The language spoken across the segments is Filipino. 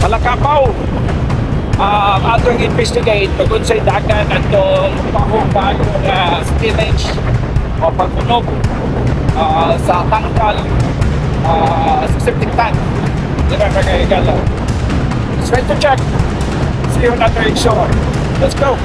Palakapaw. Atong investigate tungkol sa dagat at pahubag na spillage o pagkunog sa tangkal sa septic tank. Diba mga higala? It's right to check. See you on another shore. Let's go.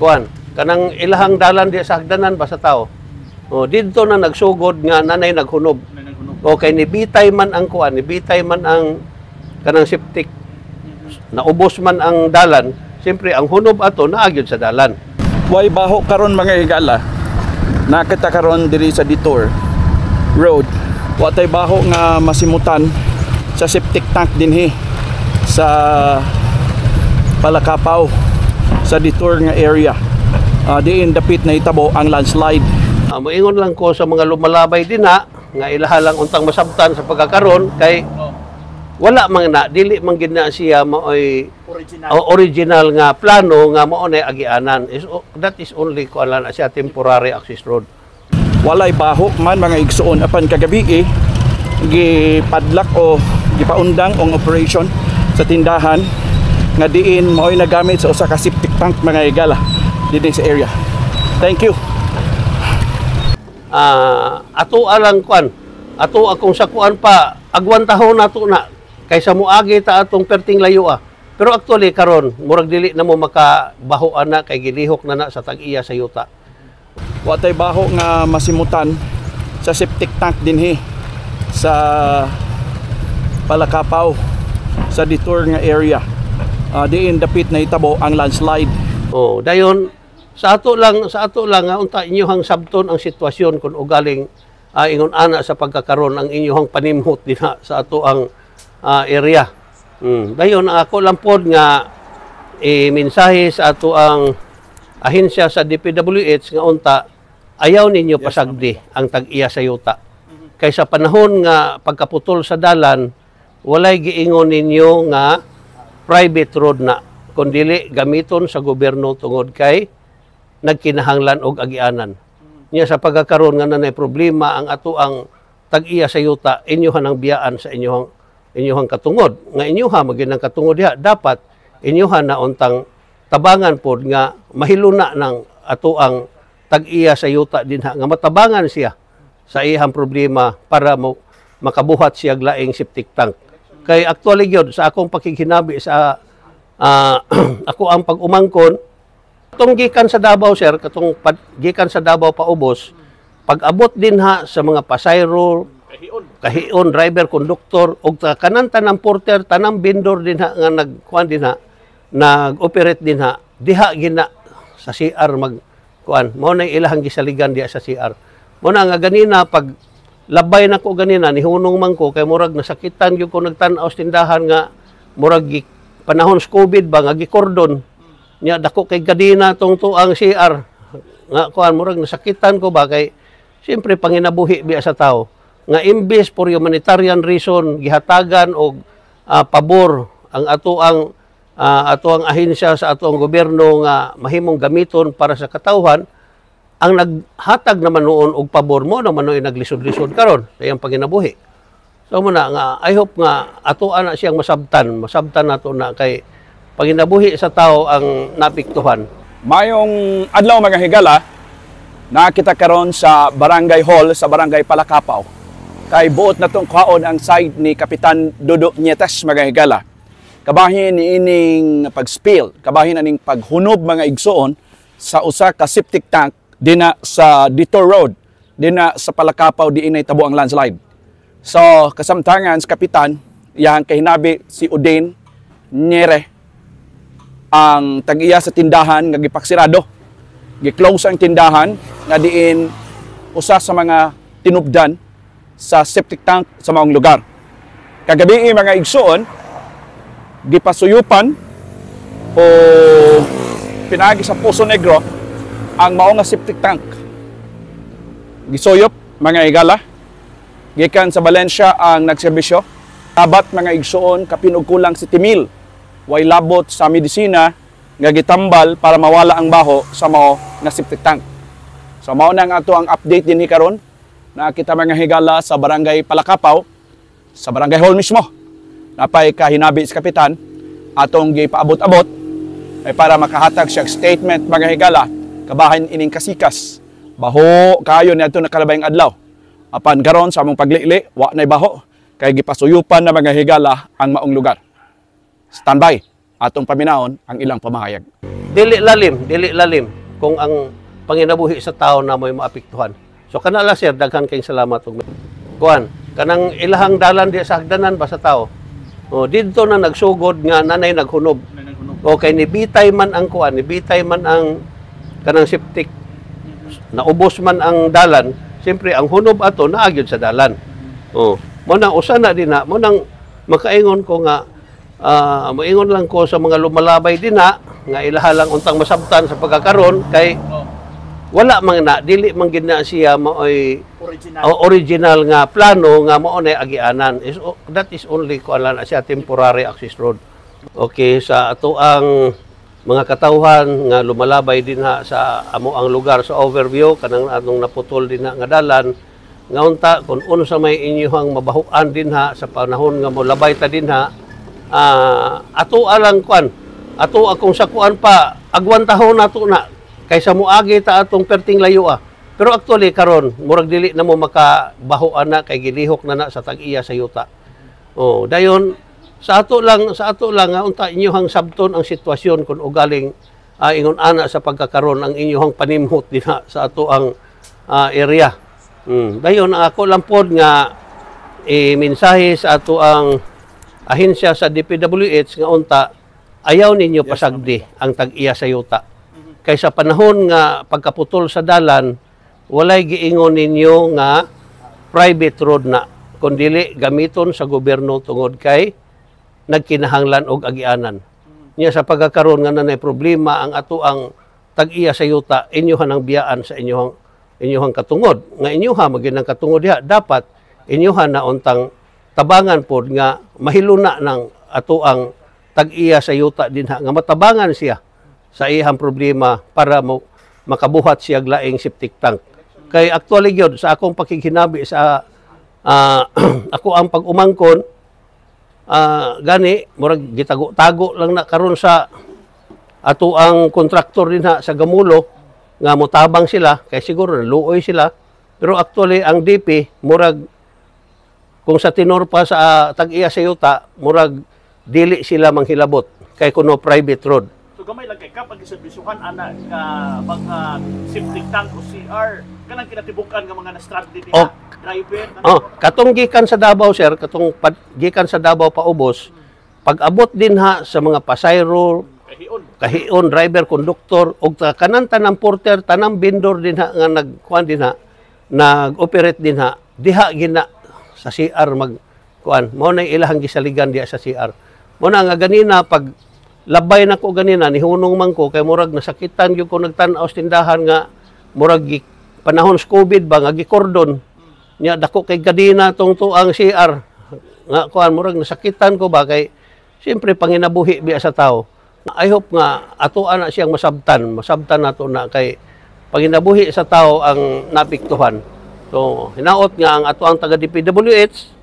Kuan, kanang ilahang dalan di sa hagdanan ba sa tao? O didto na nagsugod nga nanay naghunog. Okay, nibitay man ang kuan, nibitay man ang kanang septic. Naubos man ang dalan, siyempre ang hunob ato naagyod sa dalan. Way baho karon mga higala. Nakita karon diri sa detour road. Watay baho nga masimutan sa septic tank dinhi sa Palakapaw sa detour nga area. Diin dapit na itabo ang landslide. Moingon lang ko sa mga lumalabay din nga ilahalang untang masabtan sa pagkakaron kay wala man na dili man gid na siya maoy original nga plano nga mao nay agianan. That is only ko ala na siya temporary access road. Walay baho man mga igsuon apan kagabi gipadlak o gipaundang ang operation sa tindahan nga diin mao'y nagamit sa usa ka septic tank mga higala dinhi sa area. Thank you. Ato alang kuan. Ato akong sakuan pa agwantahon nato na kaysa moagi ta atong perting layo Pero actually karon murag dili na mo makabahoan na kay gilihok na sa tag-iya sa yuta. Watay baho nga masimutan sa septic tank dinhi sa Palakapaw sa detour nga area. Diin dapit na itabo ang landslide. Dayon sa ato lang nga unta inyohang sabton ang sitwasyon kun ugaling ingon ana sa pagkakaron ang inyohang panimhot dinha sa ato ang area. Dayon ako lang pod nga mensahe sa ato ang ahensya sa DPWH nga unta ayaw ninyo pasagdi ang tag-iya sa yuta. Kaysa panahon nga pagkaputol sa dalan walay giingon ninyo nga private road na kundili gamiton sa gobyerno tungod kay nagkinahanglan og agianan. Nya sa pagkakaroon nga nanay problema ang ato ang tag-iya sa yuta inyohan ang biyaan sa inyohang katungod nga inyoha maginang katungod diha dapat inyohan na untang tabangan pod nga mahiluna ng ato ang tag-iya sa yuta dinha nga matabangan siya sa iyang problema para makabuhat siya laing septic tank. Kay actually gyud sa akong pakikinabi sa ako ang pag-umangkon katong gikan sa Davao sir, katong gikan sa Davao paubos, pag-abot dinha sa mga pasayro, kahion, driver, konduktor, og kanan tanang porter, tanang vendor dinha nga nagkuan dinha, nag-operate dinha, diha gina sa CR magkuan. Mao na ilahang gisaligan diha sa CR. Mao na nga ganina pag labay na ko ganina nihunong man ko kay murag nasakitan gyud ko nagtan-aw sa tindahan nga murag panahon sa COVID ba nga gikordon nya dako kay gadina tong tuang CR nga kuan murag nasakitan ko ba kay siyempre panginabuhi biya sa tao nga imbes for humanitarian reason gihatagan og pabor ang ato ang ahensya sa ato ang gobyerno nga mahimong gamiton para sa katawhan ang naghatag naman noon og pabor mo naman noy naglisod-lisod karon sa iyang panginabuhi. So mo na nga I hope nga ato ana siyang masabtan nato na kay panginabuhi sa tao ang napiktuhan. Mayong adlaw mga higala, nakita karon sa Barangay Hall sa Barangay Palakapaw. Kay buot na tong kaon ang side ni Kapitan Dodo Nietes mga higala. Kabahin ni ining pag-spill, kabahin aning paghunob mga igsoon sa usa ka septic tank dina sa Detour Road, dina sa Palakapaw diin ay tabo ang landslide. So kasamtangan sa Kapitan, yang kahinabi si Udain Nyere ang tag-iya sa tindahan nga gipaksirado. Gi-close ang tindahan nga diin usa sa mga tinubdan sa septic tank sa maong lugar. Kagabi mga igsoon gipasuyupan o pinagi sa Poso Negro ang mao nga septic tank. Gisuyop mga higala gikan sa Valencia ang nagserbisyo. Tabat mga igsoon kapin og kulang 7,000 way labot sa medisina nga gitambal para mawala ang baho sa mao nga septic tank. So mao na ang ato ang update dinhi karon. Nakita mga higala sa Barangay Palakapaw, sa Barangay Hall mismo. napay kahinabi sa kapitan atong gipaabot-abot ay para makahatag siya statement mga higala kabahin ining kasikas baho kayo niadto nakalabayng adlaw apan karon sa among paglili wa nay baho kay gipasuyupan na mga higala ang maong lugar. Standby atong paminahon ang ilang pamahayag. Dili lalim kung ang panginabuhi sa tao na may maapektuhan. So kanala sir, daghan kayong salamat ug kuan kanang ilahang dalan di sa hagdanan ba sa tao. O didto na nagsugod nga nanay naghunob. Okay, nibitay man ang kuan, nibitay man ang kanang septic. Naubos man ang dalan, siyempre ang hunob ato naagyod sa dalan. Oh, mo nang usana din na, mo nang makaingon ko nga moingon lang ko sa mga lumalabay din na nga ilahalang untang masabtan sa pagkakaron kay wala man na dili man gid na siya maoy original nga plano nga mao nay agianan. That is only ko ala na siya temporary access road. Okay, sa ato ang mga katawhan nga lumalabay din ha sa amo ang lugar sa overview kanang atong naputol din ha nga dalan nga unta kung unsa may inyong mabahuan din ha sa panahon nga molabay ta din ha ato alang kuan ato akong sakuan pa agwan tahon nato na kaysa moagi ta atong perting layo pero actually karon murag dili na mo makabahuan na kay gilihok na sa tag-iya sa yuta. Oh, dayon sa ato lang nga unta inyong sabton ang sitwasyon kung ugaling ingon ana sa pagkakaron ang inyong panimhot dinha sa ato ang area. Dayon ako lang pod nga mensahe sa ato ang ahensya sa DPWH nga unta ayaw ninyo pasagdi ang tag-iya sa yuta. Kaysa panahon nga pagkaputol sa dalan walay giingon ninyo nga private road na kundi gamiton sa gobyerno tungod kay nagkinahanglan og agianan. Niya sa pagkakaroon nga nanay problema ang ato ang tag-iya sa yuta inyohan ang biyaan sa inyohang katungod. Nga inyoha maginang katungod diha dapat inyohan na untang tabangan pod nga mahiluna ng ato ang tag-iya sa yuta dinha nga matabangan siya sa iyang problema para mo makabuhat siya laing septic tank. Kay actually gyud sa akong pakikinabi sa ako ang pag-umangkon gani murag gitago-tago lang na karon sa ato ang kontraktor dinha sa Gamulo nga motabang sila kay siguro luoy sila pero actually ang DP murag kung sa tinor pa sa tag-iya sa yuta murag dili sila manghilabot kay kuno private road. So gamay lang kay kapag isabisyuhan ana nga mga septic tank o CR kanang kinatibukan nga mga na-stranded diha driver. Katong gikan sa Davao sir, katong gikan sa Davao paubos, pag-abot din ha sa mga pasayro, kahion, driver, konduktor og kanan tanang porter, tanang vendor din ha nga nagkuan din ha, nag-operate din ha, diha gina sa CR magkuan. Mao na ilahang gisaligan diha sa CR. Mo na nga ganina pag labay na ko ganina nihunong man ko kay murag nasakitan gyud ko nagtan-aw sa tindahan nga murag panahon sa COVID ba nga gikordon nya dako kay gadina tong tuang CR nga kuan murag nasakitan ko ba kay siyempre panginabuhi biya sa tao. I hope nga ato ana siyang masabtan nato na kay panginabuhi sa tao ang napiktuhan. So hinaot nga ang ato ang taga DPWH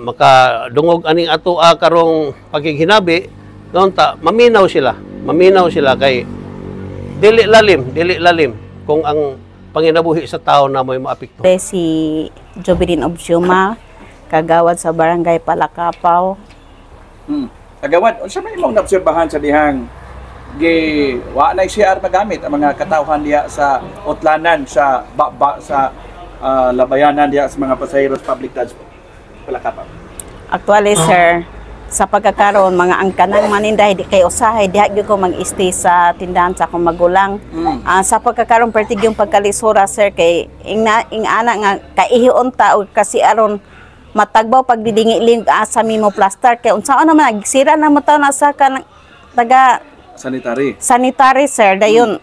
makadungog aning ato karong paghihinabi ngonta maminaw sila kay dili lalim kung ang panginabuhi sa tao na may maapektuhan. Si Jovelyn Obsiuma, kagawad sa Barangay Palakapaw. Kagawad, unsa may imong naobserbahan sa dihang wa na CR magamit ang mga katawhan diha sa utlanan sa sa labayanan diha sa mga pasahero sa public transport Palakapaw? Actually, sir, sa pagkakaroon mga angkanang maninday di kay usahay diha gyud ko mag-stay sa tindahan sa akong magulang. Sa pagkakaroon pertig yung pagkalisura sir kay ing ana nga kaihion ta og kasi aron matagbaw pagdidingiling sa mimo plaster kay unsaon naman nagsira na mo taw na sa taga sanitary sir dayon.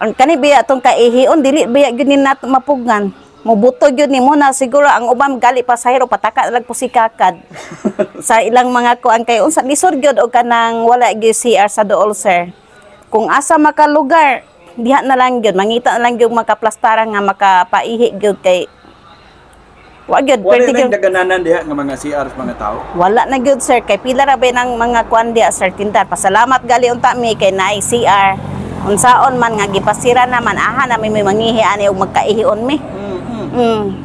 Kani biya atong kaihion dili biya gyud ni nato mapugnan. Mubuto yun ni mo na siguro ang ubang gali pasahero pataka lang po si kakad sa ilang mga kuan kay unsa lisod gyud og kanang wala gyud CR sa dool sir. Kung asa makalugar diha na lang gyud mangita na lang gyud makaplastara nga makapaihi gyud kay Wa gyud Wala perti na gyud. dagananan diha nga mga CR sa mga tao. Wala na gyud sir kay pila ra ba ng mga kuan diha sir tindahan. Pasalamat gali unta mi kay naay CR. Unsaon man nga gipasira naman aha na may mangihi ani og magkaihion mi.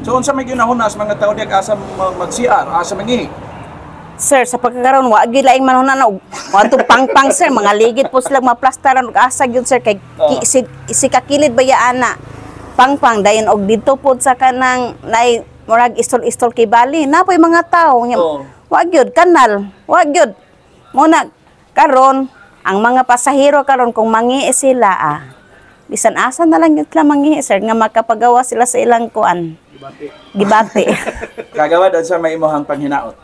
So unsa may ginahuna sa mga tao diha asa mag-CR, asa mangihi? Sir, sa pagkakaroon, wa gyud laing manunan og wato pangpang sir, mga ligid po sila maplastaran og asa gyud sir kay si kakilid ba ya ana. Pangpang dayon og didto pod sa kanang nay murag istol-istol kay Bali. Napoy mga tao nya. Wa gyud kanal, wa gyud. Muna karon ang mga pasahero karon kung mangi sila bisan asa na lang gyud sila mangi sir nga makapagawa sila sa ilang kuan. Gibati. Kagawa sa may imong panghinaot.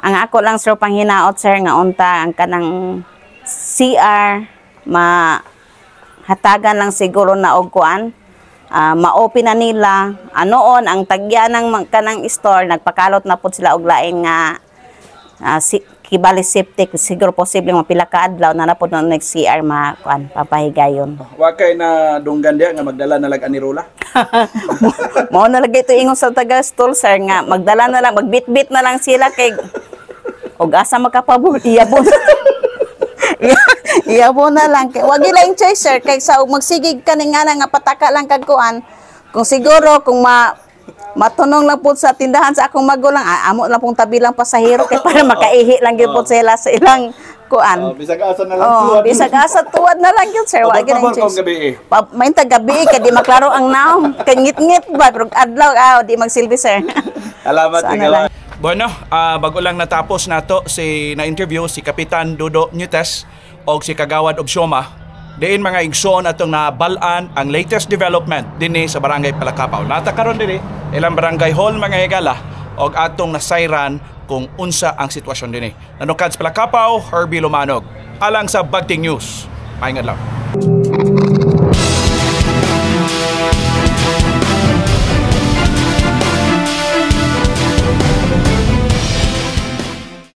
Ang ako lang sir panghinaot sir nga unta ang kanang CR hatagan lang siguro na og kuan. Ma-open na nila. Anoon ang tagya ng kanang store nagpakalot na pud sila og laing nga kibali septic siguro posible mapila ka adlaw na napod na next CR kuan papahigayon. Wa kay na dunggan diha nga magdala na lag ani Rola. Mao na lagay to ingon sa taga stall sir nga magdala na lang magbitbit na lang sila kay og asa makapabul iyabon. Iyabon na lang kay wag laing choice sir kay sa magsigig kaning nga pataka lang kag kuan kung siguro kung matunong lang po sa tindahan sa akong magulang amo lang pong tabi lang pasahero kay para makaihi lang gyud po sila sa ilang kuan. Bisag asa na lang tuwad. Bisag asa tuwad na lang yun, sir. Wag gyud gabi. May gabi kay di maklaro ang naom. Kay ngit-ngit ba pero adlaw di magsilbi, sir. Salamat so, Bueno, bago lang natapos nato na-interview si Kapitan Dudo Nyetes o si Kagawad Obsioma. Diin mga igsoon atong nabalaan ang latest development dinhi sa Barangay Palakapaw. Natakaron dinhi ilang barangay hall mga higala og atong nasayran kung unsa ang sitwasyon dinhi. Nanukad sa Palakapaw, Herbie Lumanog. Alang sa Bagting News. Maingad lang.